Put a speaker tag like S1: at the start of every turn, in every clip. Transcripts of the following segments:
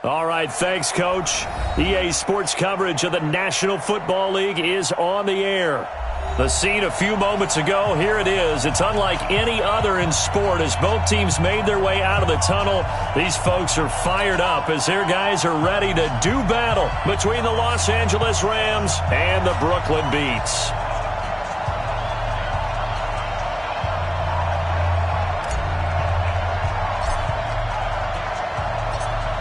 S1: All right, thanks, Coach. EA Sports coverage of the National Football League is on the air. The scene a few moments ago, here it is. It's unlike any other in sport as both teams made their way out of the tunnel. These folks are fired up as their guys are ready to do battle between the Los Angeles Rams and the Brooklyn Beats.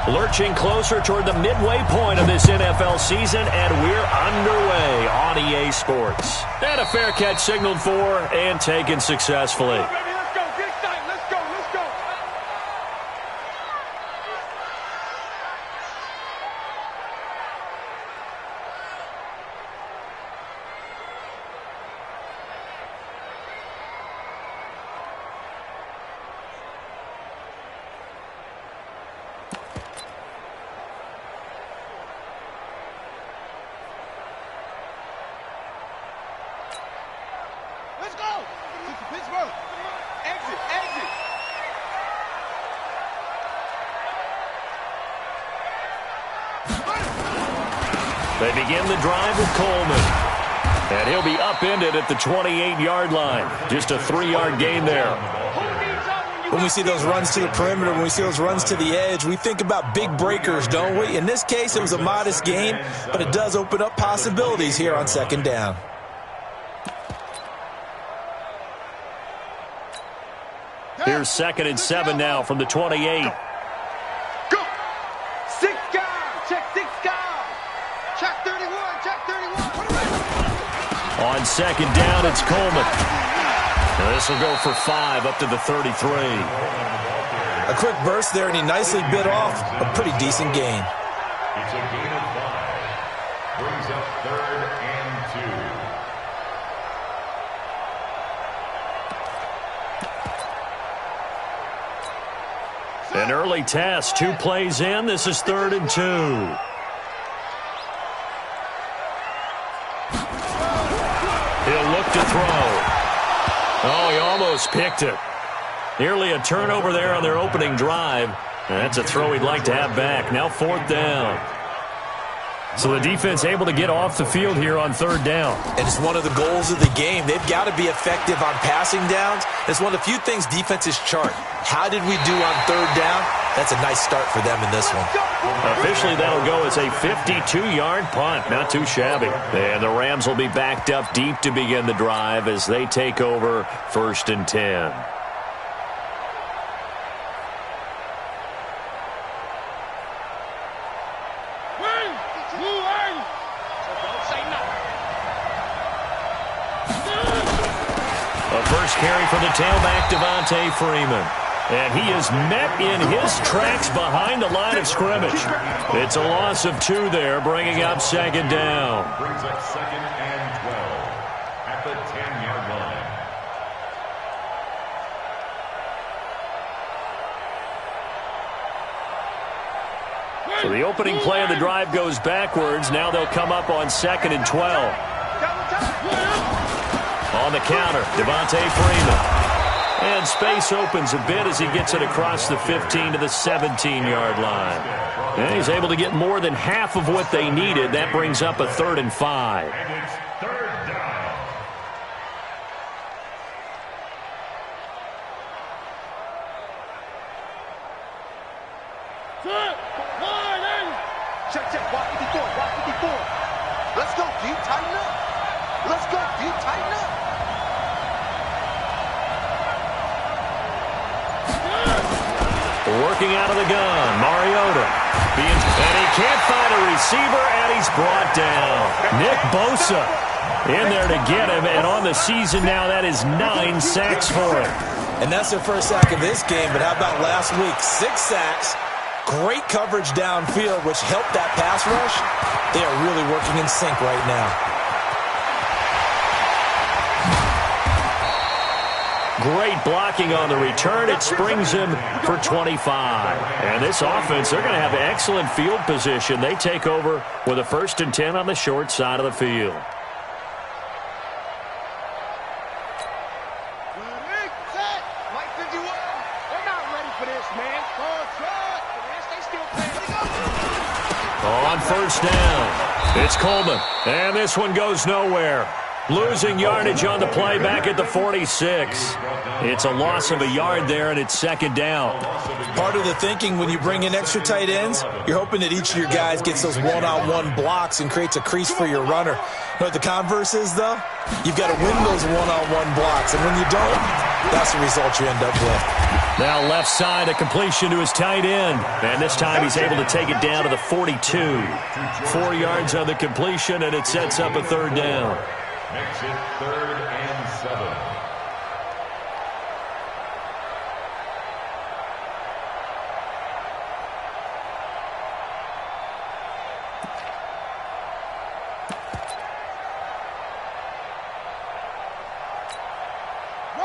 S1: Lurching closer toward the midway point of this NFL season, and we're underway on EA Sports. And a fair catch signaled for and taken successfully. They begin the drive with Coleman. And he'll be upended at the 28-yard line. Just a 3-yard gain there.
S2: When we see those runs to the perimeter, when we see those runs to the edge, we think about big breakers, don't we? In this case, it was a modest gain, but it does open up possibilities here on second down.
S1: Here's 2nd and 7 now from the 28.
S3: Go! 6 guys! Check 6 guys! Check 31! Check 31!
S1: On 2nd down, it's Coleman. This will go for 5 up to the 33.
S2: A quick burst there, and he nicely bit off a pretty decent gain.
S4: It's a gain of 5. Brings up 3rd and 2.
S1: An early test, 2 plays in. This is 3rd and 2. He'll look to throw. Oh, he almost picked it. Nearly a turnover there on their opening drive. And that's a throw he'd like to have back. Now 4th down. So the defense able to get off the field here on 3rd down.
S2: And it's one of the goals of the game. They've got to be effective on passing downs. It's one of the few things defenses chart. How did we do on 3rd down? That's a nice start for them in this one.
S1: Officially, that'll go as a 52-yard punt. Not too shabby. And the Rams will be backed up deep to begin the drive as they take over 1st and 10. First carry for the tailback, Devontae Freeman. And he is met in his tracks behind the line of scrimmage. It's a loss of 2 there, bringing up 2nd down.
S4: Brings up 2nd and 12 at the 10-yard line.
S1: So the opening play of the drive goes backwards. Now they'll come up on 2nd and 12. On the counter, Devontae Freeman. And space opens a bit as he gets it across the 15 to the 17-yard line. And he's able to get more than half of what they needed. That brings up a 3rd and 5.
S4: And it's 3rd down.
S3: Check, check, watch 54, watch 54. Let's go, D, tighten up. Let's go, D, tighten up.
S1: Working out of the gun, Mariota. And he can't find a receiver, and he's brought down. Nick Bosa in there to get him, and on the season now, that is 9 sacks for him.
S2: And that's their first sack of this game, but how about last week? 6 sacks, great coverage downfield, which helped that pass rush. They are really working in sync right now.
S1: Great blocking on the return. It springs him for 25. And this offense, they're going to have excellent field position. They take over with a 1st and 10 on the short side of the field.
S3: They're not ready for this, man. They still playing.
S1: On first down, it's Coleman. And this one goes nowhere. Losing yardage on the play back at the 46. It's a loss of a yard there, and it's second down.
S2: Part of the thinking when you bring in extra tight ends, you're hoping that each of your guys gets those one-on-one blocks and creates a crease for your runner. You know what the converse is, though? You've got to win those one-on-one blocks, and when you don't, that's the result you end up with.
S1: Now left side, a completion to his tight end. And this time he's able to take it down to the 42. 4 yards on the completion, and it sets up a third down.
S4: Makes it 3rd and 7.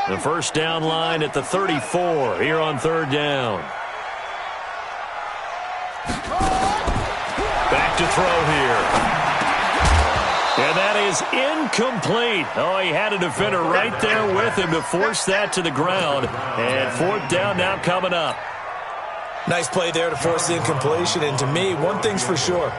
S1: The first down line at the 34 here on third down. Back to throw here. And that is incomplete. Oh, he had a defender right there with him to force that to the ground. And fourth down now coming up.
S2: Nice play there to force the incompletion. And to me, one thing's for sure.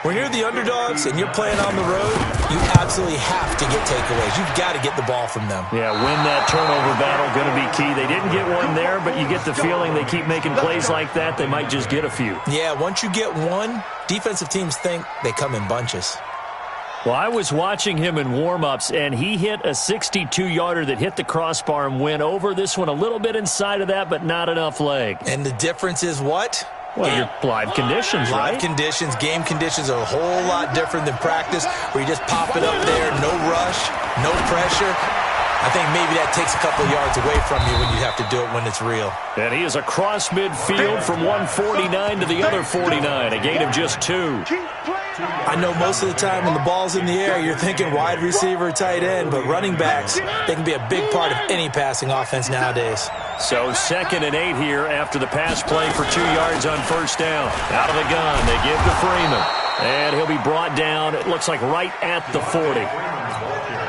S2: When you're the underdogs and you're playing on the road, you absolutely have to get takeaways. You've got to get the ball from them.
S1: Yeah, win that turnover battle, going to be key. They didn't get one there, but you get the feeling they keep making plays like that, they might just get a few.
S2: Yeah, once you get one, defensive teams think they come in bunches.
S1: Well, I was watching him in warm-ups, and he hit a 62-yarder that hit the crossbar and went over. This one a little bit inside of that, but not enough leg.
S2: And the difference is what?
S1: Well, your live conditions, right?
S2: Live conditions, game conditions are a whole lot different than practice, where you just pop it up there, no rush, no pressure. I think maybe that takes a couple of yards away from you when you have to do it when it's real.
S1: And he is across midfield from 149 to the other 49, a gain of just 2.
S2: I know most of the time when the ball's in the air, you're thinking wide receiver, tight end, but running backs, they can be a big part of any passing offense nowadays.
S1: So 2nd and 8 here after the pass play for 2 yards on first down. Out of the gun, they give to Freeman. And he'll be brought down, it looks like right at the 40.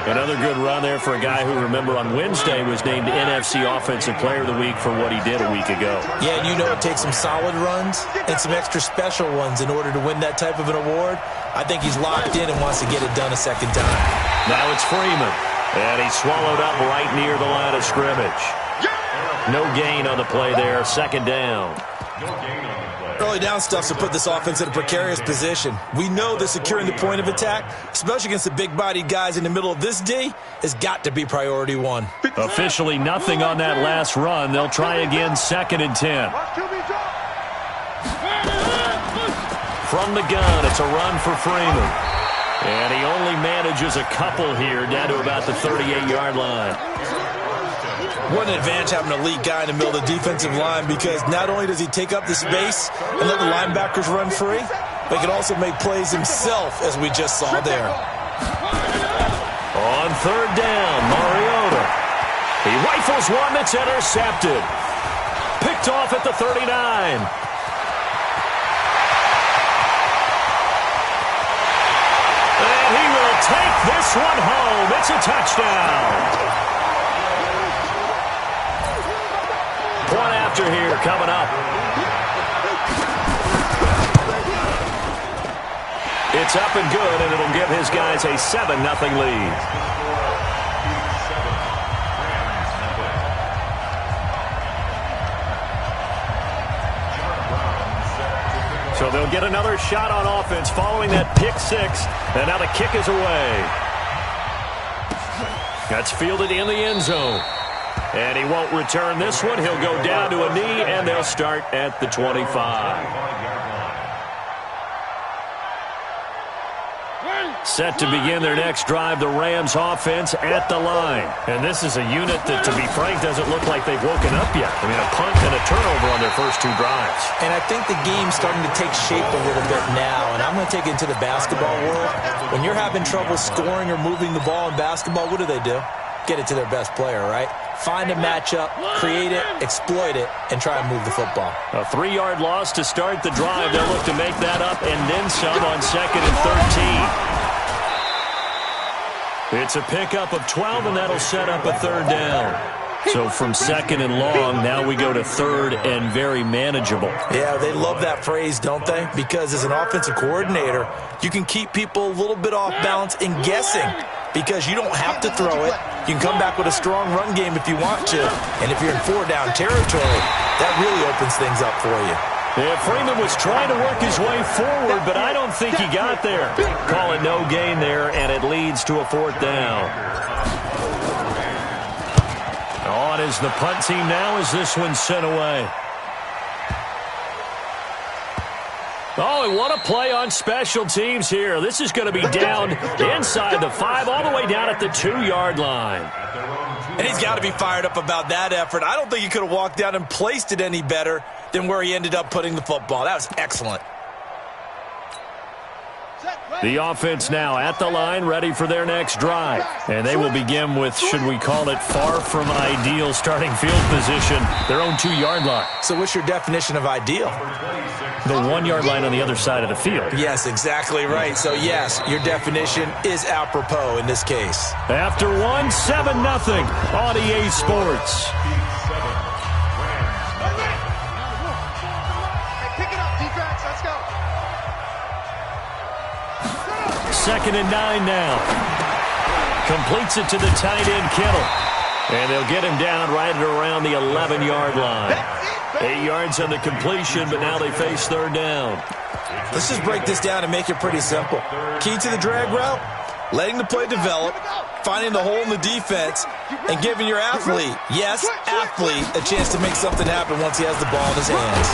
S1: Another good run there for a guy who, remember, on Wednesday was named NFC Offensive Player of the Week for what he did a week ago.
S2: Yeah, and you know it takes some solid runs and some extra special ones in order to win that type of an award. I think he's locked in and wants to get it done a second time. Now it's Freeman.
S1: And he's swallowed up right near the line of scrimmage. No gain on the play there, second down.
S2: Early down stuff to put this offense in a precarious position. We know that securing the point of attack, especially against the big-bodied guys in the middle of this D, has got to be priority one.
S1: Officially nothing on that last run. They'll try again, 2nd and 10. From the gun, it's a run for Freeman. And he only manages a couple here down to about the 38-yard line.
S2: What an advantage having an elite guy in the middle of the defensive line, because not only does he take up the space and let the linebackers run free, but he can also make plays himself, as we just saw there.
S1: On third down, Mariota. He rifles one that's intercepted. Picked off at the 39. And he will take this one home. It's a touchdown. Point after here coming up. It's up and good, and it'll give his guys a 7-0 lead. So they'll get another shot on offense following that pick 6, and now the kick is away. That's fielded in the end zone. And he won't return this one. He'll go down to a knee, and they'll start at the 25. Set to begin their next drive, the Rams offense at the line. And this is a unit that, to be frank, doesn't look like they've woken up yet. I mean, a punt and a turnover on their first 2 drives.
S2: And I think the game's starting to take shape a little bit now, and I'm going to take it into the basketball world. When you're having trouble scoring or moving the ball in basketball, what do? Get it to their best player, right? Find a matchup, create it, exploit it, and try and move the football.
S1: A 3-yard loss to start the drive. They'll look to make that up and then some on 2nd and 13. It's a pickup of 12, and that'll set up a third down. So from second and long, now we go to third and very manageable.
S2: Yeah, they love that phrase, don't they? Because as an offensive coordinator, you can keep people a little bit off balance and guessing because you don't have to throw it. You can come back with a strong run game if you want to. And if you're in four-down territory, that really opens things up for you.
S1: Yeah, Freeman was trying to work his way forward, but I don't think he got there. Call it no gain there, and it leads to a fourth down. On is the punt team now as this one's sent away. Oh, and what a play on special teams here. This is going to be down inside the 5, all the way down at the 2-yard line.
S2: And he's got to be fired up about that effort. I don't think he could have walked down and placed it any better than where he ended up putting the football. That was excellent.
S1: The offense now at the line, ready for their next drive. And they will begin with, should we call it, far from ideal starting field position, their own 2-yard line.
S2: So what's your definition of ideal?
S1: The 1-yard line on the other side of the field.
S2: Yes, exactly right. So, yes, your definition is apropos in this case.
S1: After 1, 7-0 on EA Sports. Second and 9 now. Completes it to the tight end, Kittle. And they'll get him down right at around the 11-yard line. 8 yards on the completion, but now they face third down.
S2: Let's just break this down and make it pretty simple. Key to the drag route, letting the play develop, finding the hole in the defense, and giving your athlete, yes, athlete, a chance to make something happen once he has the ball in his hands.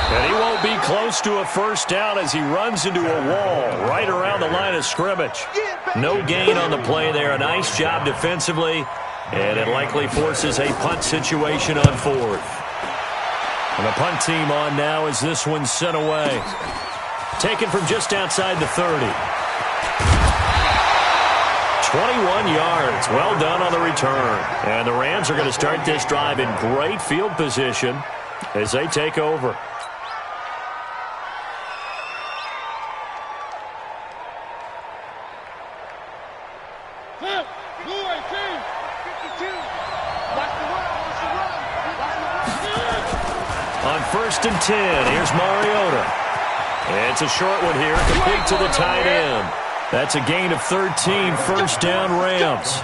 S1: And he won't be close to a first down as he runs into a wall right around the line of scrimmage. No gain on the play there. A nice job defensively, and it likely forces a punt situation on fourth. And the punt team on now as this one's sent away. Taken from just outside the 30. 21 yards. Well done on the return. And the Rams are going to start this drive in great field position as they take over. On 1st and 10, here's Mariota. It's a short one here, complete to the tight end. That's a gain of 13, first down Rams.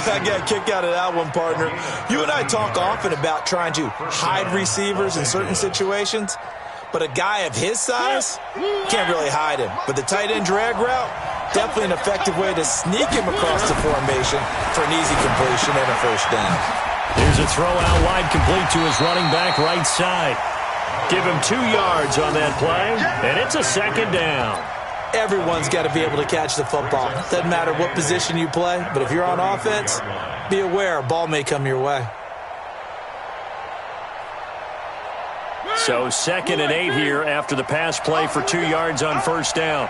S2: I got a kick out of that one, partner. You and I talk often about trying to hide receivers in certain situations, but a guy of his size can't really hide him. But the tight end drag route, definitely an effective way to sneak him across the formation for an easy completion and a first down.
S1: Here's a throw out wide, complete to his running back right side. Give him 2 yards on that play, and it's a second down.
S2: Everyone's got to be able to catch the football. Doesn't matter what position you play, but if you're on offense, be aware a ball may come your way.
S1: So 2nd and 8 here after the pass play for 2 yards on first down.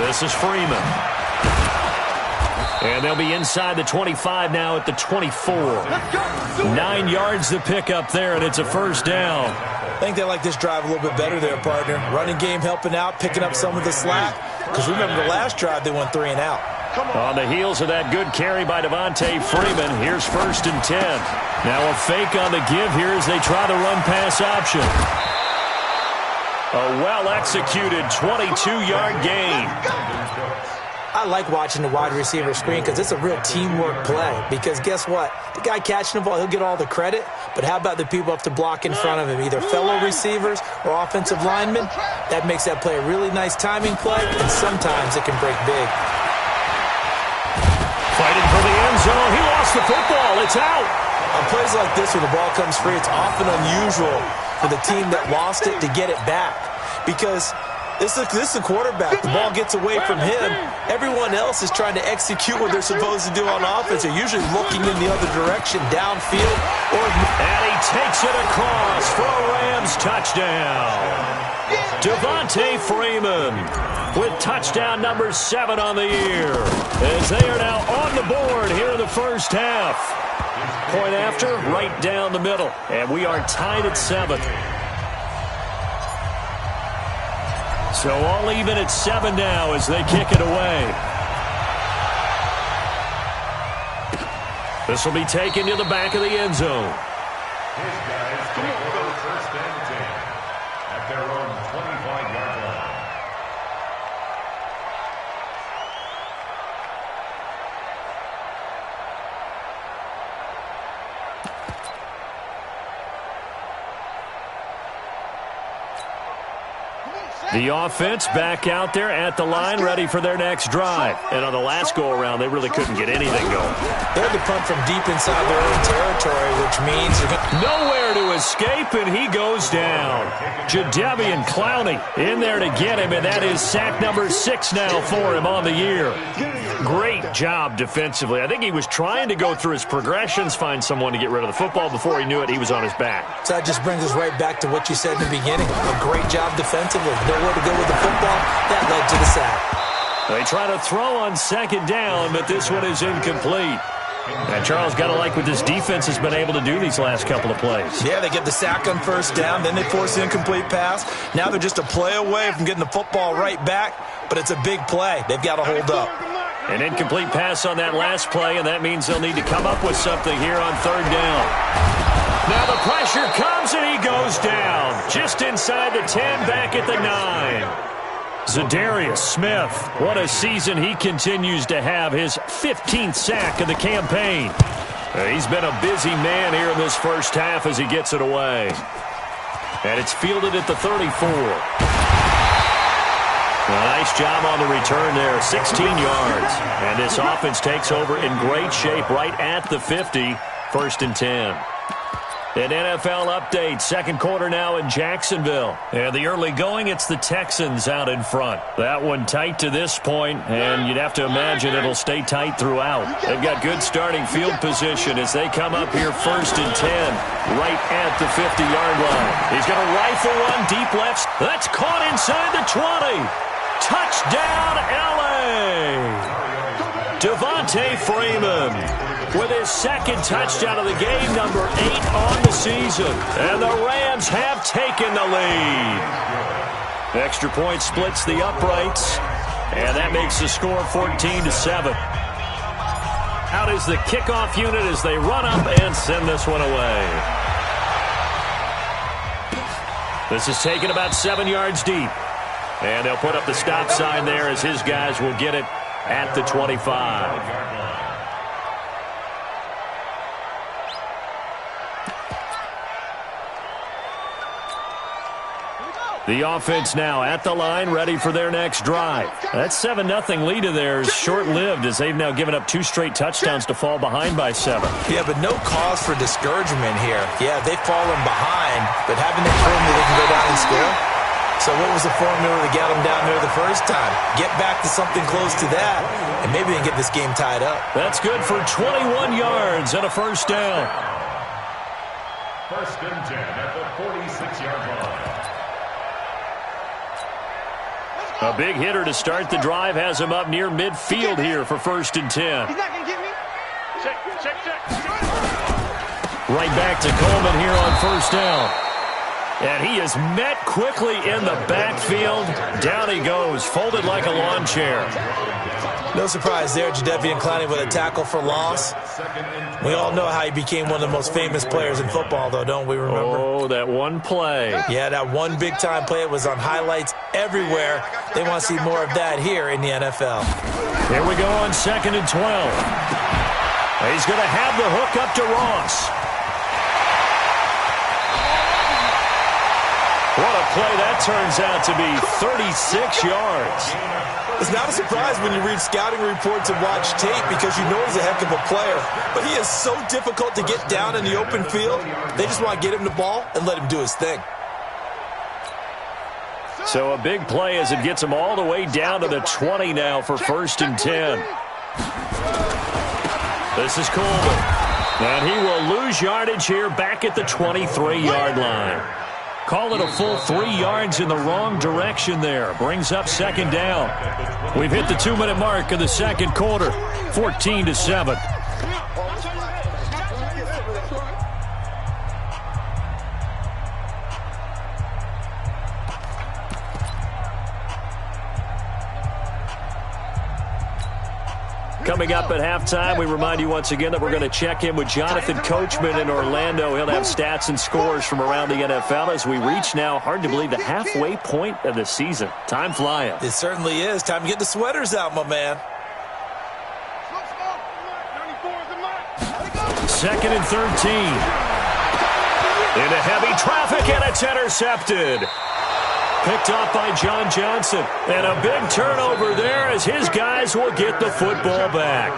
S1: This is Freeman. And they'll be inside the 25 now at the 24. 9 yards to pick up there, and it's a first down.
S2: I think they like this drive a little bit better there, partner. Running game helping out, picking up some of the slack. Because remember the last drive, they went 3 and out.
S1: On the heels of that good carry by Devontae Freeman, here's 1st and 10. Now a fake on the give here as they try the run-pass option. A well-executed 22-yard gain.
S2: I like watching the wide receiver screen because it's a real teamwork play. Because guess what? The guy catching the ball, he'll get all the credit. But how about the people up to block in front of him, either fellow receivers or offensive linemen? That makes that play a really nice timing play, and sometimes it can break big.
S1: Fighting for the end zone. He lost the football. It's out.
S2: On plays like this where the ball comes free, it's often unusual for the team that lost it to get it back. Because this is a quarterback. The ball gets away from him. Everyone else is trying to execute what they're supposed to do on offense. They're usually looking in the other direction, downfield.
S1: And he takes it across for a Rams touchdown. Devontae Freeman with touchdown number 7 on the year. As they are now on the board here in the first half. Point after, right down the middle. And we are tied at 7. So all even at 7 now as they kick it away. This will be taken to the back of the end zone.
S4: His guys take over first and 10 at their own 25-yard line.
S1: The offense back out there at the line, ready for their next drive. And on the last go-around, they really couldn't get anything going.
S2: They had to punt from deep inside their own territory, which means they're going
S1: nowhere to escape, and he goes down. Jadeveon Clowney in there to get him, and that is sack number 6 now for him on the year. Great job defensively. I think he was trying to go through his progressions, find someone to get rid of the football. Before he knew it, he was on his back.
S2: So that just brings us right back to what you said in the beginning. A great job defensively. Nowhere to go with the football. That led to the sack.
S1: They try to throw on second down, but this one is incomplete. And Charles, got to like what this defense has been able to do these last couple of plays.
S2: Yeah, they get the sack on first down, then they force the incomplete pass. Now they're just a play away from getting the football right back, but it's a big play. They've got to hold up.
S1: An incomplete pass on that last play, and that means they'll need to come up with something here on third down. Now the pressure comes, and he goes down. Just inside the 10, back at the 9. Zadarius Smith, what a season he continues to have, his 15th sack of the campaign. He's been a busy man here in this first half as he gets it away. And it's fielded at the 34. A nice job on the return there, 16 yards. And this offense takes over in great shape right at the 50, first and 10. An NFL update, second quarter now in Jacksonville. And the early going, it's the Texans out in front. That one tight to this point, and you'd have to imagine it'll stay tight throughout. They've got good starting field position as they come up here first and 10, right at the 50-yard line. He's going to rifle one deep left. That's caught inside the 20. Touchdown, L.A. Devontae Freeman with his second touchdown of the game, number 8 on the season. And the Rams have taken the lead. Extra point splits the uprights, and that makes the score 14-7. Out is the kickoff unit as they run up and send this one away. This is taken about 7 yards deep. And they'll put up the stop sign there as his guys will get it at the 25. The offense now at the line, ready for their next drive. That 7-0 lead of theirs short-lived as they've now given up 2 straight touchdowns to fall behind by 7.
S2: Yeah, but no cause for discouragement here. Yeah, they've fallen behind, but haven't they proven that they can go down and score? So what was the formula to get them down there the first time? Get back to something close to that, and maybe they can get this game tied up. That's good for 21 yards and a first down.
S4: First and 10 at the 46-yard line.
S1: A big hitter to start the drive has him up near midfield here for first and 10.
S3: He's not going to get me. Check.
S1: Right back to Coleman here on first down. And he is met quickly in the backfield. Down he goes, folded like a lawn chair.
S2: No surprise there, Jadeveon Clowney with a tackle for loss. We all know how he became one of the most famous players in football, though, don't we remember?
S1: Oh, that one play.
S2: Yeah, that one big-time play. It was on highlights everywhere. They want to see more of that here in the NFL.
S1: Here we go on second and 12. He's going to have the hook up to Ross. What a play that turns out to be, 36 yards.
S2: It's not a surprise when you read scouting reports and watch tape because you know he's a heck of a player. But he is so difficult to get down in the open field. They just want to get him the ball and let him do his thing.
S1: So a big play as it gets him all the way down to the 20 now for first and 10. This is Coleman. And he will lose yardage here back at the 23-yard line. Call it a full 3 yards in the wrong direction there. Brings up second down. We've hit the 2-minute mark of the second quarter. 14-7. Coming up at halftime, we remind you once again that we're going to check in with Jonathan Coachman in Orlando. He'll have stats and scores from around the NFL as we reach now, hard to believe, the halfway point of the season. Time flying.
S2: It certainly is. Time to get the sweaters out, my man.
S1: 2nd and 13. Into heavy traffic, and it's intercepted. Picked off by John Johnson. And a big turnover there as his guys will get the football back.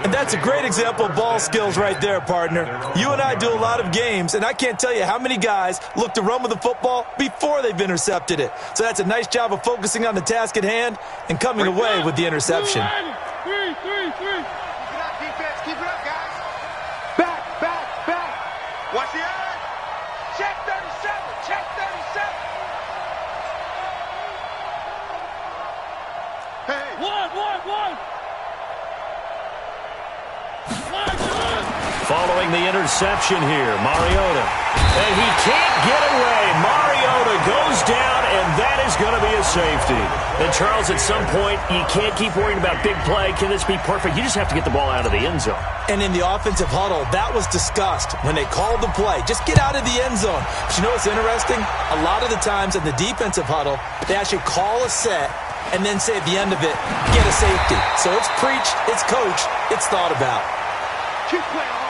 S2: And that's a great example of ball skills right there, partner. You and I do a lot of games, and I can't tell you how many guys look to run with the football before they've intercepted it. So that's a nice job of focusing on the task at hand and coming away with the interception.
S3: Three. Keep it up, defense. Keep it up, guys. Back. Watch the eye. Check 37. Check 37. Hey. One.
S1: Following the interception here, Mariota. And he can't get away. Mariota goes down, and that is going to be a safety. And, Charles, at some point, you can't keep worrying about big play. Can this be perfect? You just have to get the ball out of the end zone.
S2: And in the offensive huddle, that was discussed when they called the play. Just get out of the end zone. But you know what's interesting? A lot of the times in the defensive huddle, they actually call a set and then say at the end of it, get a safety. So it's preached, it's coached, it's thought about.
S3: Keep playing hard.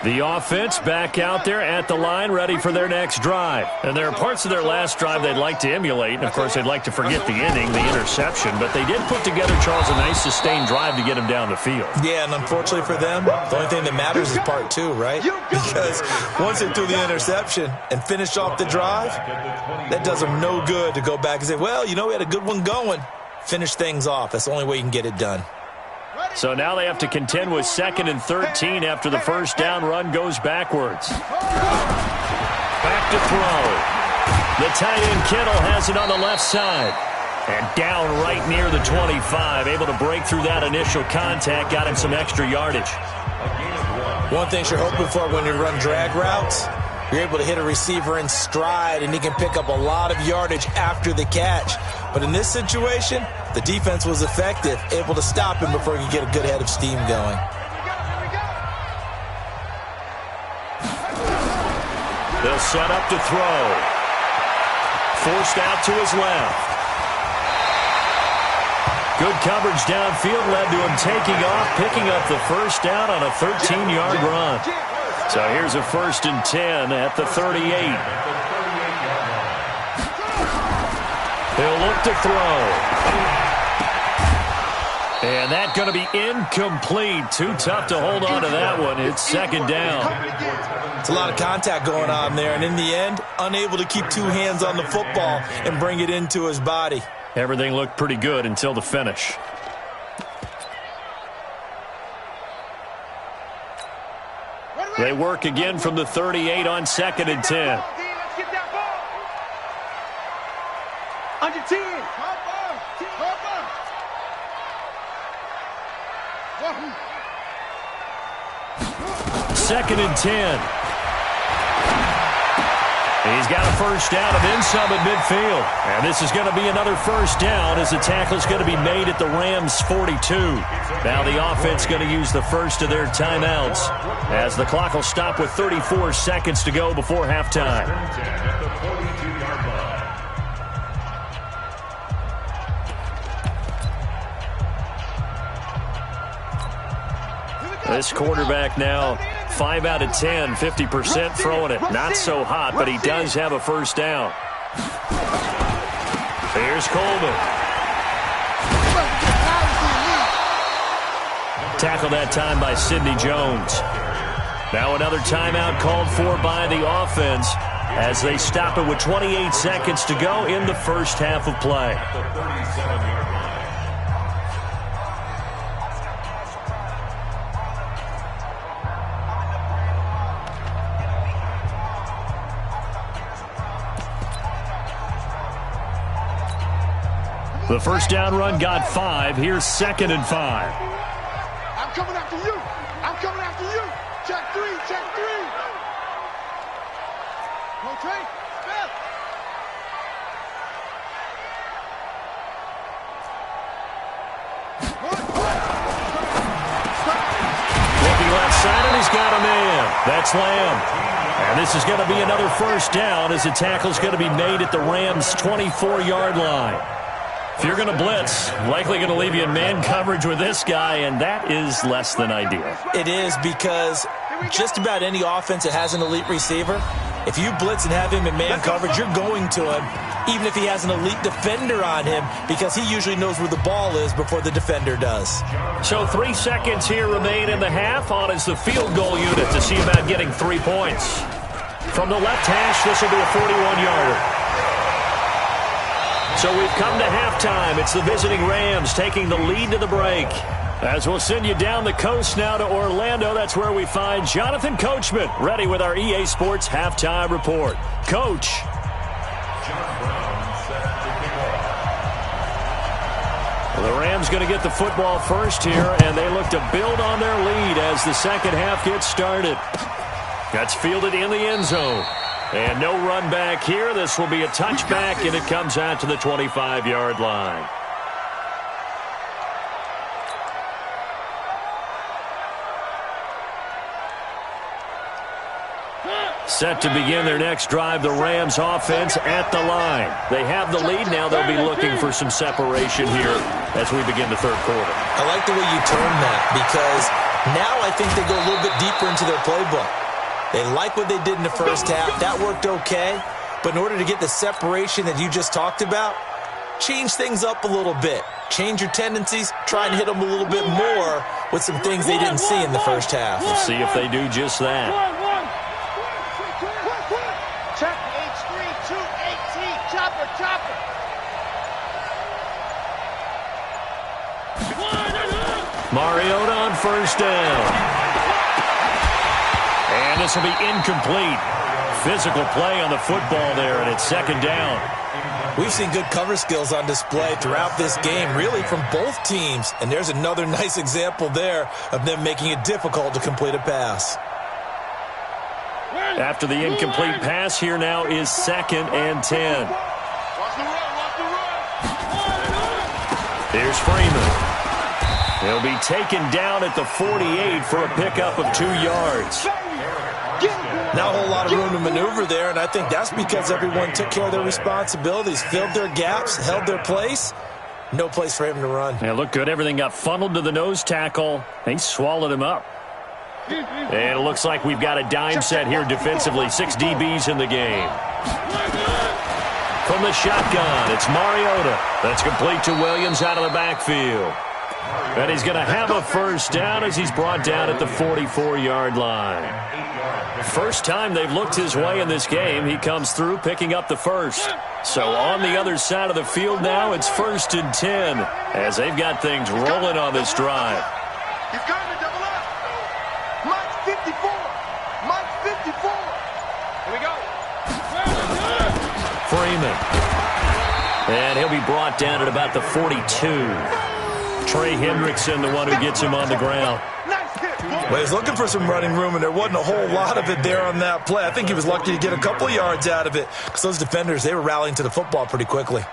S1: The offense back out there at the line, ready for their next drive. And there are parts of their last drive they'd like to emulate. And, of course, they'd like to forget the inning, the interception. But they did put together, Charles, a nice sustained drive to get him down the field.
S2: Yeah, and unfortunately for them, the only thing that matters is part two, right? Because once they threw the interception and finished off the drive, that does them no good to go back and say, well, you know, we had a good one going. Finish things off. That's the only way you can get it done.
S1: So now they have to contend with 2nd and 13 after the first down run goes backwards. Back to throw. The tight end Kittle has it on the left side. And down right near the 25. Able to break through that initial contact. Got him some extra yardage.
S2: One thing you're hoping for when you run drag routes, you're able to hit a receiver in stride, and he can pick up a lot of yardage after the catch. But in this situation, the defense was effective, able to stop him before he could get a good head of steam going.
S1: They'll set up to throw. Forced out to his left. Good coverage downfield led to him taking off, picking up the first down on a 13-yard run. So here's a 1st and 10 at the 38. He'll look to throw. And that's going to be incomplete. Too tough to hold on to that one. It's 2nd down.
S2: It's a lot of contact going on there, and in the end, unable to keep two hands on the football and bring it into his body.
S1: Everything looked pretty good until the finish. They work again from the 38 on 2nd and 10.
S3: Let's get that ball. Under 10.
S1: Second and 10. He's got a first down and then some at midfield. And this is going to be another first down as the tackle is going to be made at the Rams' 42. Now the offense going to use the first of their timeouts as the clock will stop with 34 seconds to go before halftime. This quarterback now 5 out of 10, 50% throwing it. Not so hot, but he does have a first down. Here's Coleman. Tackled that time by Sidney Jones. Now another timeout called for by the offense as they stop it with 28 seconds to go in the first half of play. The first down run got 5. Here's 2nd and 5.
S3: I'm coming after you. I'm coming after you. Check three, check three. Go, Trey. Spell.
S1: Looking left side, and he's got a man. That's Lamb. And this is going to be another first down as the tackle's going to be made at the Rams' 24-yard line. If you're going to blitz, likely going to leave you in man coverage with this guy, and that is less than ideal.
S2: It is, because just about any offense that has an elite receiver, if you blitz and have him in man coverage, you're going to him, even if he has an elite defender on him, because he usually knows where the ball is before the defender does.
S1: So 3 seconds here remain in the half. On is the field goal unit to see about getting 3 points. From the left hash, this will be a 41-yarder. So we've come to halftime. It's the visiting Rams taking the lead to the break. As we'll send you down the coast now to Orlando, that's where we find Jonathan Coachman ready with our EA Sports halftime report. Coach. Well, the Rams going to get the football first here, and they look to build on their lead as the second half gets started. That's fielded in the end zone. And no run back here. This will be a touchback, and it comes out to the 25-yard line. Set to begin their next drive, the Rams offense at the line. They have the lead. Now they'll be looking for some separation here as we begin the third quarter.
S2: I like the way you term that, because now I think they go a little bit deeper into their playbook. They like what they did in the first half. That worked okay. But in order to get the separation that you just talked about, change things up a little bit. Change your tendencies. Try and hit them a little bit more with some things they didn't see in the first half.
S1: We'll see if they do just that.
S3: Check H3218. Chopper, chopper.
S1: Mariota on first down. And this will be incomplete. Physical play on the football there, and it's second down.
S2: We've seen good cover skills on display throughout this game, really from both teams. And there's another nice example there of them making it difficult to complete a pass.
S1: After the incomplete pass, here now is 2nd and 10.
S3: Watch the run, watch the run.
S1: Here's Freeman. He'll be taken down at the 48 for a pickup of 2 yards.
S2: Not a whole lot of room to maneuver there, and I think that's because everyone took care of their responsibilities, filled their gaps, held their place. No place for him to run.
S1: Yeah, looked good. Everything got funneled to the nose tackle. They swallowed him up. And it looks like we've got a dime set here defensively. 6 DBs in the game. From the shotgun, it's Mariota. That's complete to Williams out of the backfield. And he's going to have a first down as he's brought down at the 44-yard line. First time they've looked his way in this game. He comes through picking up the first. So on the other side of the field now, it's 1st and 10 as they've got things rolling on this drive.
S3: He's going to double up. Mike's 54. Mike's 54. Here we go.
S1: Freeman. And he'll be brought down at about the 42. Trey Hendrickson, the one who gets him on the ground.
S2: Well, he's looking for some running room, and there wasn't a whole lot of it there on that play. I think he was lucky to get a couple of yards out of it because those defenders, they were rallying to the football pretty quickly.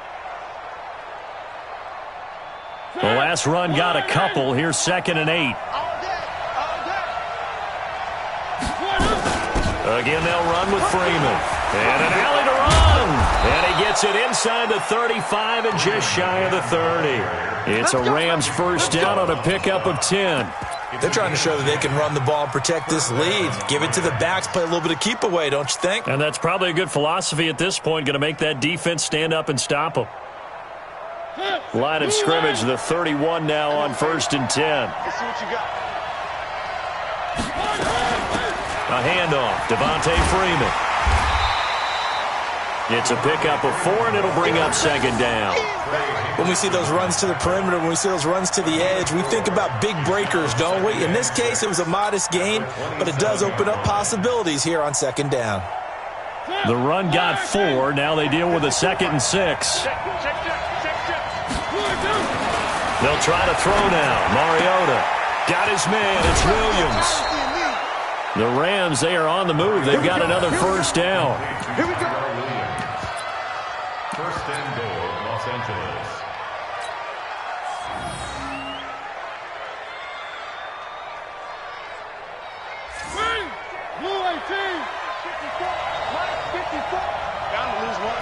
S1: The last run got a couple. Here's 2nd and 8. Again, they'll run with Freeman. And an alley to run. And he gets it inside the 35 and just shy of the 30. It's a Rams first down on a pickup of 10.
S2: They're trying to show that they can run the ball and protect this lead. Give it to the backs, play a little bit of keep away, don't you think?
S1: And that's probably a good philosophy at this point, going to make that defense stand up and stop them. Line of scrimmage, the 31 now on 1st and 10.
S3: Let's see what you got.
S1: A handoff, Devontae Freeman. It's a pickup of 4, and it'll bring up 2nd down.
S2: When we see those runs to the perimeter, when we see those runs to the edge, we think about big breakers, don't we? In this case, it was a modest gain, but it does open up possibilities here on 2nd down.
S1: The run got 4. Now they deal with a 2nd and 6. They'll try to throw now. Mariota. Got his man. It's Williams. The Rams, they are on the move. They've got another first down.
S3: Here we go.
S4: First and goal, Los Angeles.
S3: Blue 18. 54. Mike 54. Down to lose one.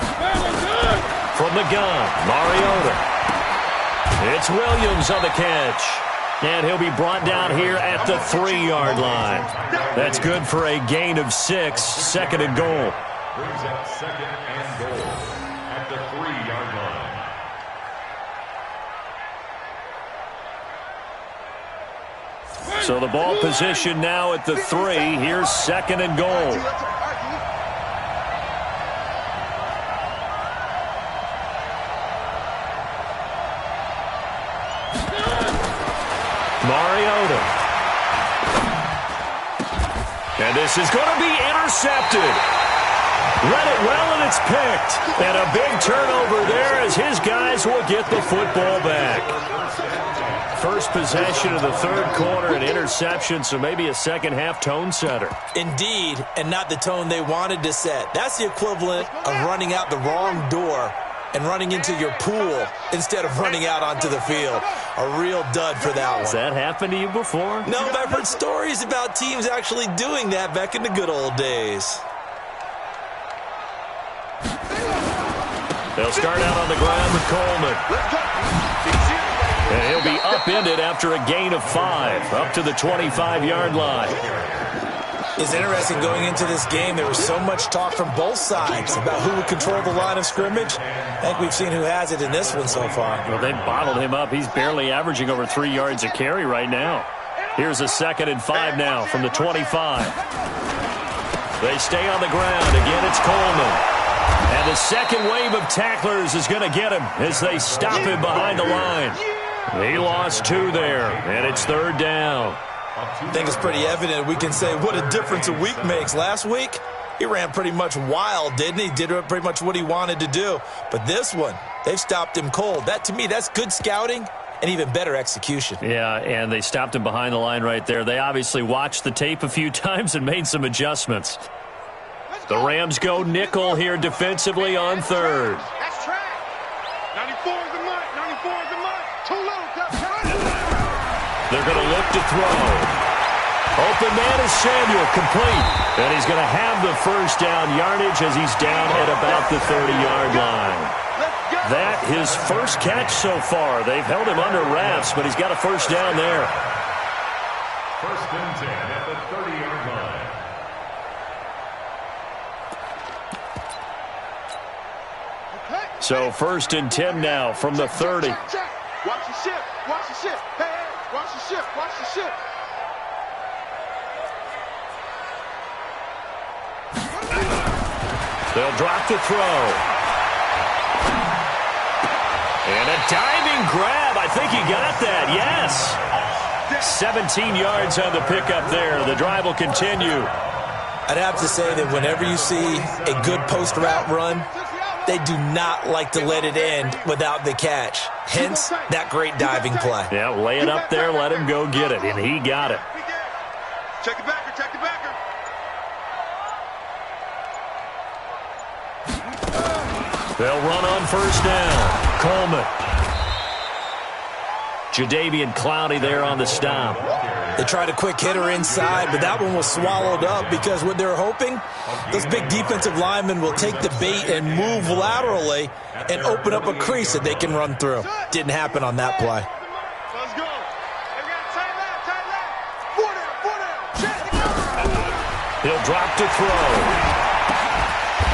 S1: From the gun, Mariota. It's Williams on the catch. And he'll be brought down here at the 3-yard line. That's good for a gain of 6, second and goal.
S4: Brings up second and goal at the 3-yard line.
S1: So the ball position now at the 3. Here's second and goal. Mariota. And this is going to be intercepted. Read it well, and it's picked. And a big turnover there as his guys will get the football back. First possession of the third quarter, an interception, so maybe a second-half tone setter.
S2: Indeed, and not the tone they wanted to set. That's the equivalent of running out the wrong door and running into your pool instead of running out onto the field. A real dud for that one.
S1: Has that happened to you before?
S2: No, but I've heard stories about teams actually doing that back in the good old days.
S1: They'll start out on the ground with Coleman. And he'll be upended after a gain of 5, up to the 25-yard line.
S2: It's interesting going into this game. There was so much talk from both sides about who would control the line of scrimmage. I think we've seen who has it in this one so far.
S1: Well, they bottled him up. He's barely averaging over 3 yards a carry right now. Here's a 2nd and 5 now from the 25. They stay on the ground. Again, it's Coleman. And the second wave of tacklers is going to get him as they stop him behind the line. He lost 2 there, and it's 3rd down.
S2: I think it's pretty evident. We can say what a difference a week makes. Last week, he ran pretty much wild, didn't he? Did pretty much what he wanted to do. But this one, they've stopped him cold. That, to me, that's good scouting and even better execution.
S1: Yeah, and they stopped him behind the line right there. They obviously watched the tape a few times and made some adjustments. The Rams go nickel here defensively on 3rd.
S3: That's track. 94 is the mark. 94 is the mark. Too low.
S1: They're going to look to throw. Open man is Samuel, complete. And he's going to have the first down yardage as he's down at about the 30-yard line. That his first catch so far. They've held him under wraps, but he's got a first down there.
S4: First and 10 at the 30-yard line.
S1: So 1st and 10 now from the 30.
S3: Watch the ship. Watch the ship. Hey, watch the ship. Watch the ship.
S1: They'll drop the throw. And a diving grab. I think he got that. Yes. 17 yards on the pickup there. The drive will continue.
S2: I'd have to say that whenever you see a good post route run, they do not like to let it end without the catch. Hence, that great diving play.
S1: Yeah, lay it up there, let him go get it, and he got it.
S3: Check the backer, check the backer.
S1: They'll run on first down. Coleman. Jadeveon Clowney there on the stop.
S2: They tried a quick hitter inside, but that one was swallowed up because what they're hoping, those big defensive linemen will take the bait and move laterally and open up a crease that they can run through. Didn't happen on that play.
S3: Let's go. They got tight left. 4 down. Check.
S1: He'll drop to throw.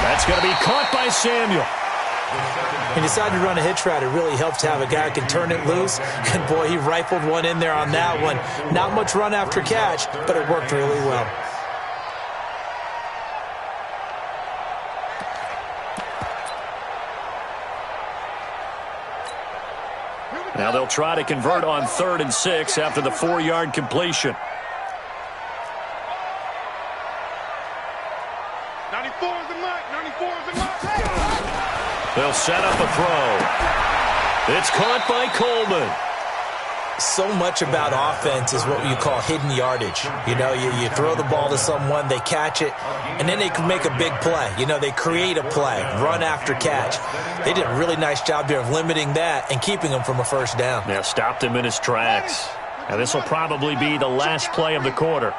S1: That's going to be caught by Samuel.
S2: He decided to run a hitch route. It really helps to have a guy who can turn it loose. And, boy, he rifled one in there on that one. Not much run after catch, but it worked really well.
S1: Now they'll try to convert on 3rd and 6 after the 4-yard completion.
S3: 94 is the mark. 94 is the mark.
S1: They'll set up a throw. It's caught by Coleman.
S2: So much about offense is what you call hidden yardage. You know, you throw the ball to someone, they catch it, and then they can make a big play. You know, they create a play, run after catch. They did a really nice job there of limiting that and keeping him from a first down.
S1: Yeah, stopped him in his tracks. And this will probably be the last play of the quarter.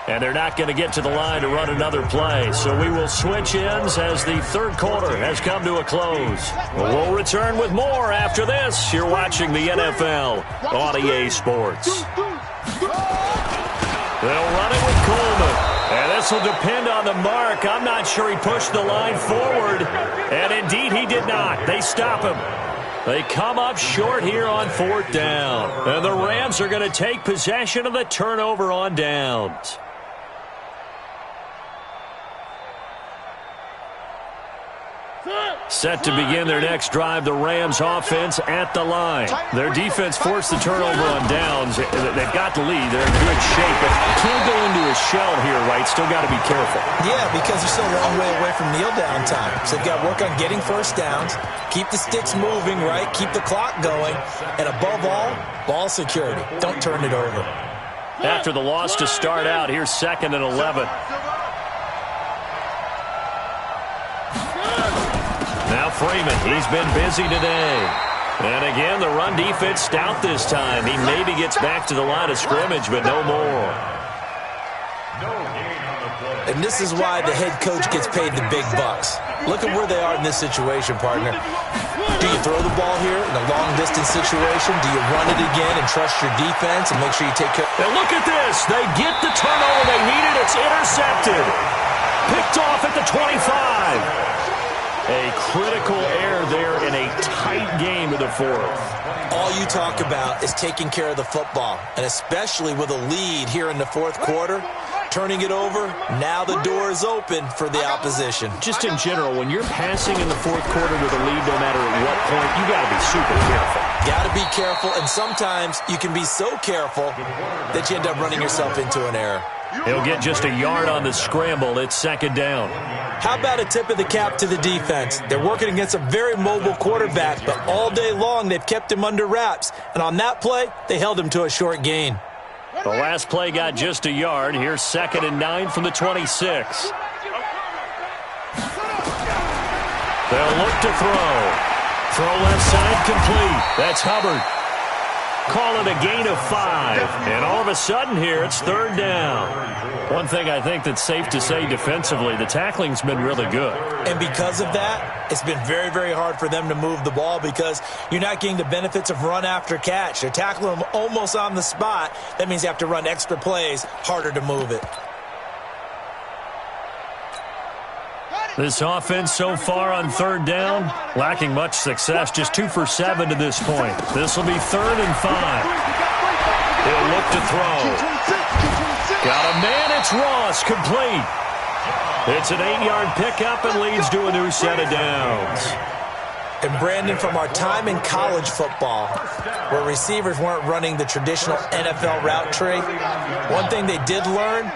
S1: And they're not going to get to the line to run another play. So we will switch ends as the third quarter has come to a close. We'll return with more after this. You're watching the NFL on EA Sports. They'll run it with Coleman. And this will depend on the mark. I'm not sure he pushed the line forward. And indeed he did not. They stop him. They come up short here on fourth down. And the Rams are going to take possession of the turnover on downs. Set to begin their next drive, the Rams offense at the line. Their defense forced the turnover on downs. They've got the lead. They're in good shape, but can't go into a shell here, right? Still got to be careful.
S2: Yeah, because they're still a long way away from kneel down time. So they've got to work on getting first downs, keep the sticks moving, right? Keep the clock going, and above all, ball security. Don't turn it over.
S1: After the loss to start out, here's 2nd and 11. Now Freeman, he's been busy today. And again, the run defense stout this time. He maybe gets back to the line of scrimmage, but no more.
S2: And this is why the head coach gets paid the big bucks. Look at where they are in this situation, partner. Do you throw the ball here in a long-distance situation? Do you run it again and trust your defense and make sure you take care?
S1: And look at this. They get the turnover they needed. It's intercepted. Picked off at the 25. A critical error there in a tight game of the fourth.
S2: All you talk about is taking care of the football, and especially with a lead here in the fourth quarter, turning it over, now the door is open for the opposition.
S1: Just in general, when you're passing in the fourth quarter with a lead, no matter at what point, you got to be super careful.
S2: Got to be careful, and sometimes you can be so careful that you end up running yourself into an error.
S1: He'll get just a yard on the scramble. It's 2nd down.
S2: How about a tip of the cap to the defense? They're working against a very mobile quarterback, but all day long they've kept him under wraps. And on that play, they held him to a short gain.
S1: The last play got just a yard. Here's 2nd and 9 from the 26. They'll look to throw. Throw left side complete. That's Hubbard. Call it a gain of 5. And all of a sudden here, it's 3rd down. One thing I think that's safe to say defensively, the tackling's been really good.
S2: And because of that, it's been very, very hard for them to move the ball because you're not getting the benefits of run after catch. They're tackling them almost on the spot. That means you have to run extra plays, harder to move it.
S1: This offense so far on 3rd down, lacking much success, just 2 for 7 to this point. This will be 3rd and 5. He'll look to throw. Got a man, it's Ross, complete. It's an 8-yard pickup and leads to a new set of downs.
S2: And Brandon, from our time in college football, where receivers weren't running the traditional NFL route tree, one thing they did learn,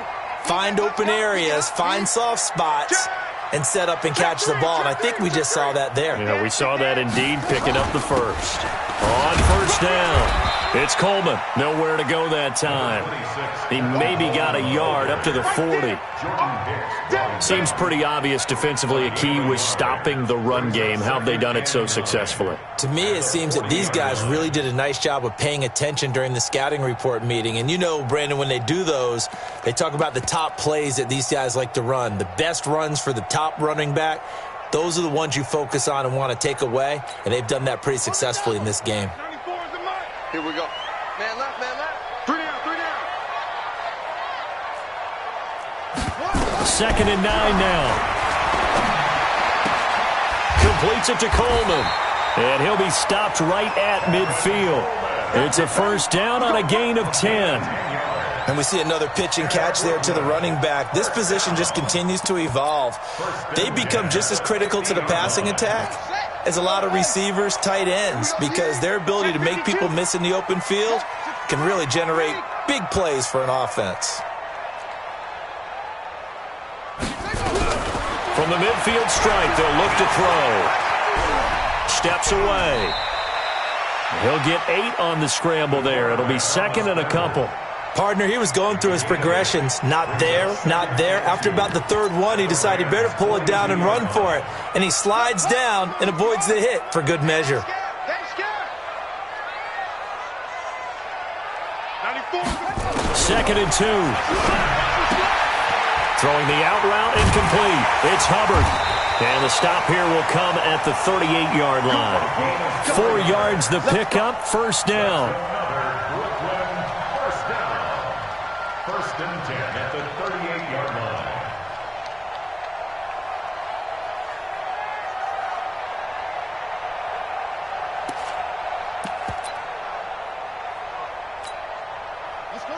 S2: find open areas, find soft spots, and set up and catch the ball. And I think we just saw that there.
S1: Yeah, we saw that indeed, picking up the first. On first down, it's Coleman. Nowhere to go that time. He maybe got a yard up to the 40. Seems pretty obvious defensively a key was stopping the run game. How have they done it so successfully?
S2: To me, it seems that these guys really did a nice job of paying attention during the scouting report meeting. And you know, Brandon, when they do those, they talk about the top plays that these guys like to run, the best runs for the top running back. Those are the ones you focus on and want to take away, and they've done that pretty successfully in this game.
S3: Here we go. Man left, man left. 3 down, 3 down.
S1: 2nd and 9 now. Completes it to Coleman. And he'll be stopped right at midfield. It's a first down on a gain of 10.
S2: And we see another pitch and catch there to the running back. This position just continues to evolve. They become just as critical to the passing attack as a lot of receivers, tight ends, because their ability to make people miss in the open field can really generate big plays for an offense.
S1: From the midfield stripe, they'll look to throw. Steps away. He'll get 8 on the scramble there. It'll be second and a couple.
S2: Partner, he was going through his progressions. Not there, not there. After about the third one, he decided he better pull it down and run for it. And he slides down and avoids the hit for good measure.
S1: Second and 2. Throwing the out route incomplete. It's Hubbard. And the stop here will come at the 38-yard line. 4 yards the pickup, first down.
S4: First and 10 at the 38-yard line.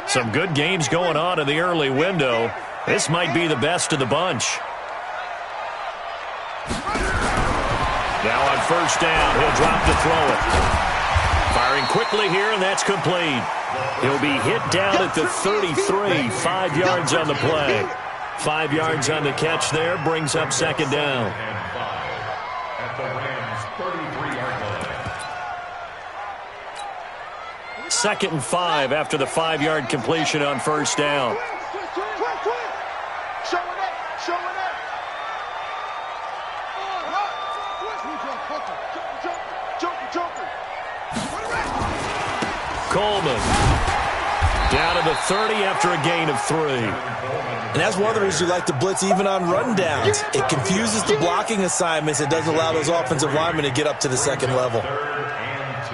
S1: Some good games going on in the early window. This might be the best of the bunch. Now on first down, he'll drop to throw it. Firing quickly here, and that's complete. He'll be hit down at the 33, 5 yards on the play. 5 yards on the catch there, brings up second down.
S4: And 5 at the Rams' 33-yard line.
S1: Second and 5 after the 5-yard completion on first down. Coleman down to the 30 after a gain of 3.
S2: And that's one of the reasons you like to blitz even on rundowns. It confuses the blocking assignments. It doesn't allow those offensive linemen to get up to the second level.
S4: Third and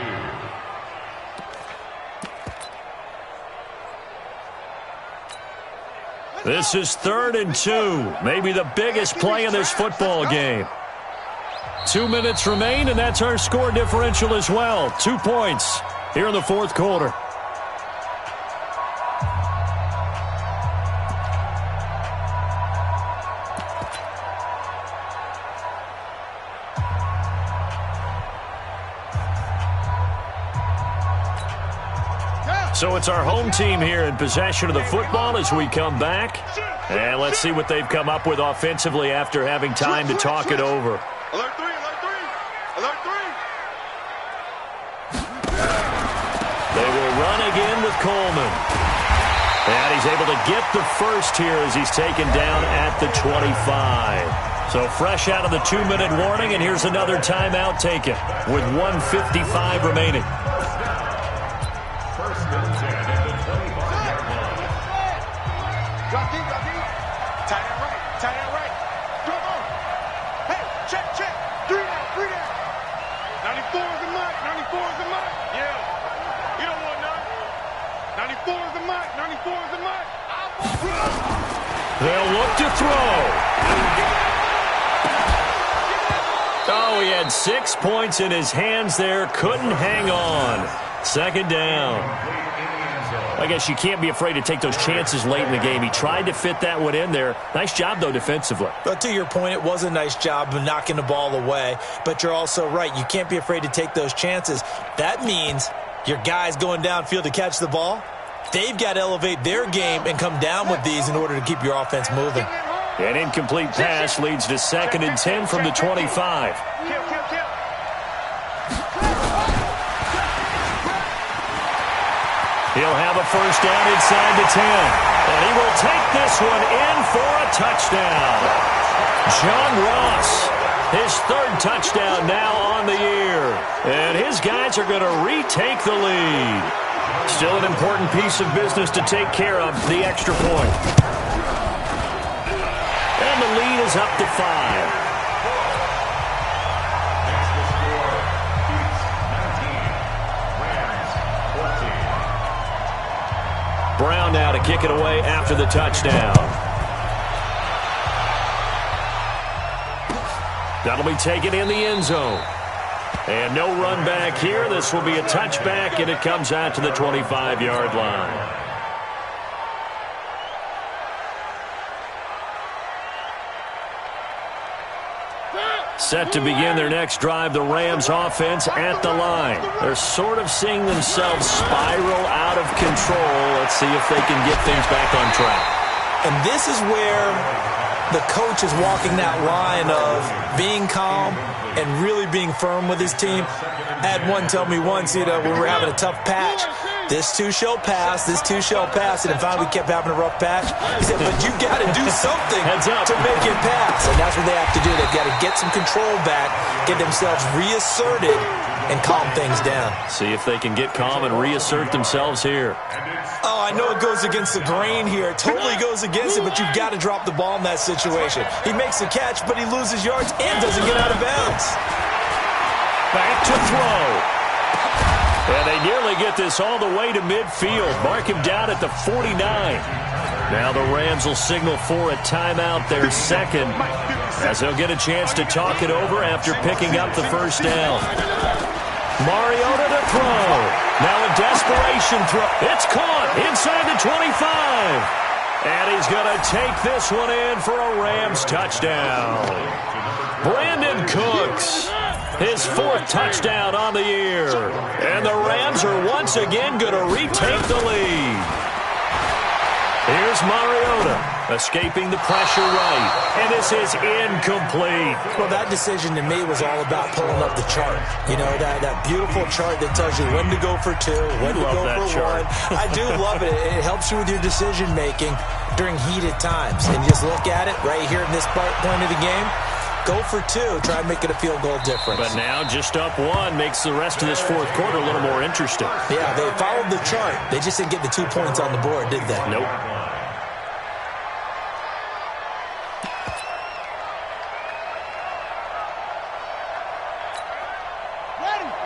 S4: 2.
S1: This is 3rd and 2. Maybe the biggest play of this football game. 2 minutes remain, and that's our score differential as well. 2 points here in the fourth quarter. So it's our home team here in possession of the football as we come back. And let's see what they've come up with offensively after having time to talk it over.
S3: Alert 3, alert 3, alert 3.
S1: They will run again with Coleman. And he's able to get the first here as he's taken down at the 25. So fresh out of the 2-minute warning, and here's another timeout taken with 1:55 remaining.
S4: First and 10 at the 25-yard line.
S3: Drop deep, drop deep. Tight end right, tight end right. Come on. Hey, check, check. 3 down, 3 down. 94 is the mark, 94 is the mark. Yeah. You don't want none. 94 is the mark, 94 is the mark.
S1: They'll look to throw. Oh, he had 6 points in his hands there. Couldn't hang on. Second down. I guess you can't be afraid to take those chances late in the game. He tried to fit that one in there. Nice job, though, defensively.
S2: But to your point, it was a nice job of knocking the ball away. But you're also right. You can't be afraid to take those chances. That means your guys going downfield to catch the ball, they've got to elevate their game and come down with these in order to keep your offense moving.
S1: An incomplete pass leads to 2nd and 10 from the 25. He'll have a first down inside the 10. And he will take this one in for a touchdown. John Ross, his 3rd touchdown now on the year. And his guys are going to retake the lead. Still an important piece of business to take care of, the extra point. And the lead is up to 5. Brown now to kick it away after the touchdown. That'll be taken in the end zone. And no run back here. This will be a touchback, and it comes out to the 25-yard line. Set to begin their next drive, the Rams offense at the line. They're sort of seeing themselves spiral out of control. Let's see if they can get things back on track.
S2: And this is where the coach is walking that line of being calm and really being firm with his team. I had one tell me once, when we were having a tough patch, this too shall pass, this too shall pass, and finally we kept having a rough patch. He said, but you got to do something to make it pass, and that's what they have to do. They've got to get some control back, get themselves reasserted, and calm things down.
S1: See if they can get calm and reassert themselves here.
S2: Oh, I know it goes against the grain here. It totally goes against it, but you've got to drop the ball in that situation. He makes a catch, but he loses yards and doesn't get out of bounds.
S1: Back to throw. And they nearly get this all the way to midfield. Mark him down at the 49. Now the Rams will signal for a timeout, their second, as they'll get a chance to talk it over after picking up the first down. Mariota to throw. Now a desperation throw. It's caught inside the 25. And he's going to take this one in for a Rams touchdown. Brandon Cooks, his fourth touchdown on the year. And the Rams are once again going to retake the lead. Here's Mariota, escaping the pressure right. And this is incomplete.
S2: Well, that decision to me was all about pulling up the chart. You know, that beautiful chart that tells you when to go for two, when to go for one. I do love it. It helps you with your decision-making during heated times. And you just look at it right here in this point of the game. Go for two. Try and make it a field goal difference.
S1: But now just up one makes the rest of this fourth quarter a little more interesting.
S2: Yeah, they followed the chart. They just didn't get the 2 points on the board, did they?
S1: Nope.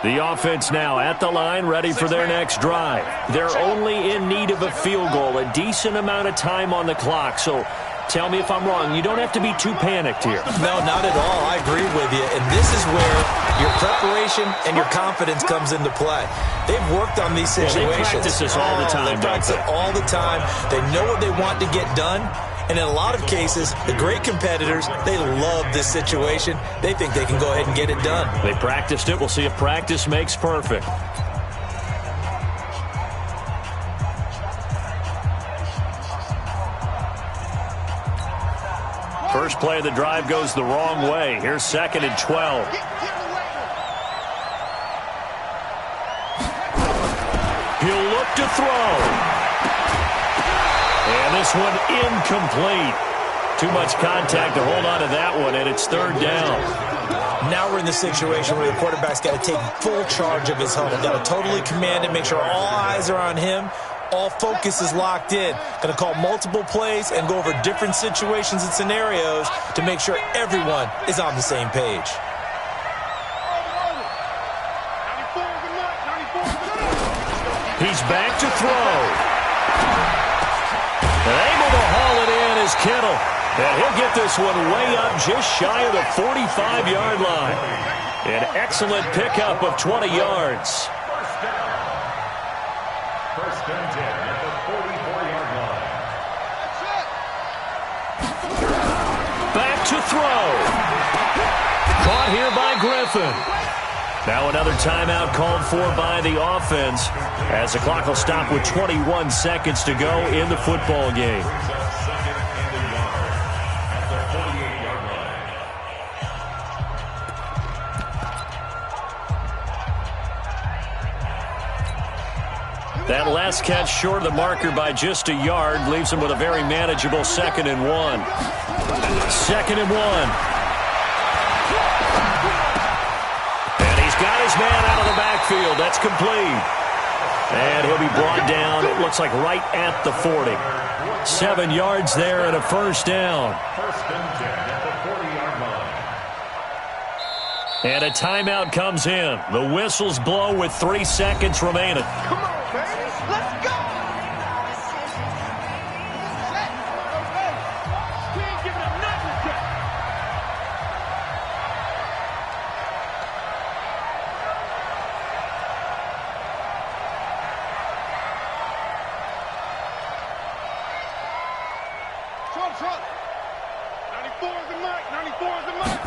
S1: The offense now at the line, ready for their next drive. They're only in need of a field goal, a decent amount of time on the clock. So tell me if I'm wrong. You don't have to be too panicked here.
S2: No, not at all. I agree with you. And this is where your preparation and your confidence comes into play. They've worked on these situations.
S1: They practice this all the time.
S2: They practice it all the time. They know what they want to get done. And in a lot of cases, the great competitors, they love this situation. They think they can go ahead and get it done.
S1: They practiced it. We'll see if practice makes perfect. First play of the drive goes the wrong way. Here's 2nd and 12. He'll look to throw. And this one incomplete. Too much contact to hold on to that one, and it's 3rd down.
S2: Now we're in the situation where the quarterback's got to take full charge of his huddle. Got to totally command it, make sure all eyes are on him. All focus is locked in. Going to call multiple plays and go over different situations and scenarios to make sure everyone is on the same page.
S1: He's back to throw. And able to haul it in is Kittle. And he'll get this one way up just shy of the 45-yard line. An excellent pickup of 20 yards.
S4: First and 10 at the 44-yard line.
S1: Back to throw. Caught here by Griffin. Now another timeout called for by the offense as the clock will stop with 21 seconds to go in the football game. That last catch short of the marker by just a yard leaves him with a very manageable 2nd and 1. 2nd and 1. Got his man out of the backfield. That's complete. And he'll be brought down, it looks like right at the 40. 7 yards there and a first down.
S4: First and 10 at the 40-yard line.
S1: And a timeout comes in. The whistles blow with 3 seconds remaining.
S3: Come on, baby. Let's go. We ain't giving up nothing yet. Trump. 94 is the mark. 94 is the mark.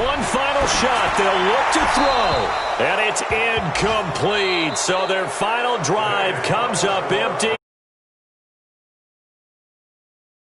S1: One final shot. They'll look to throw. And it's incomplete. So their final drive comes up empty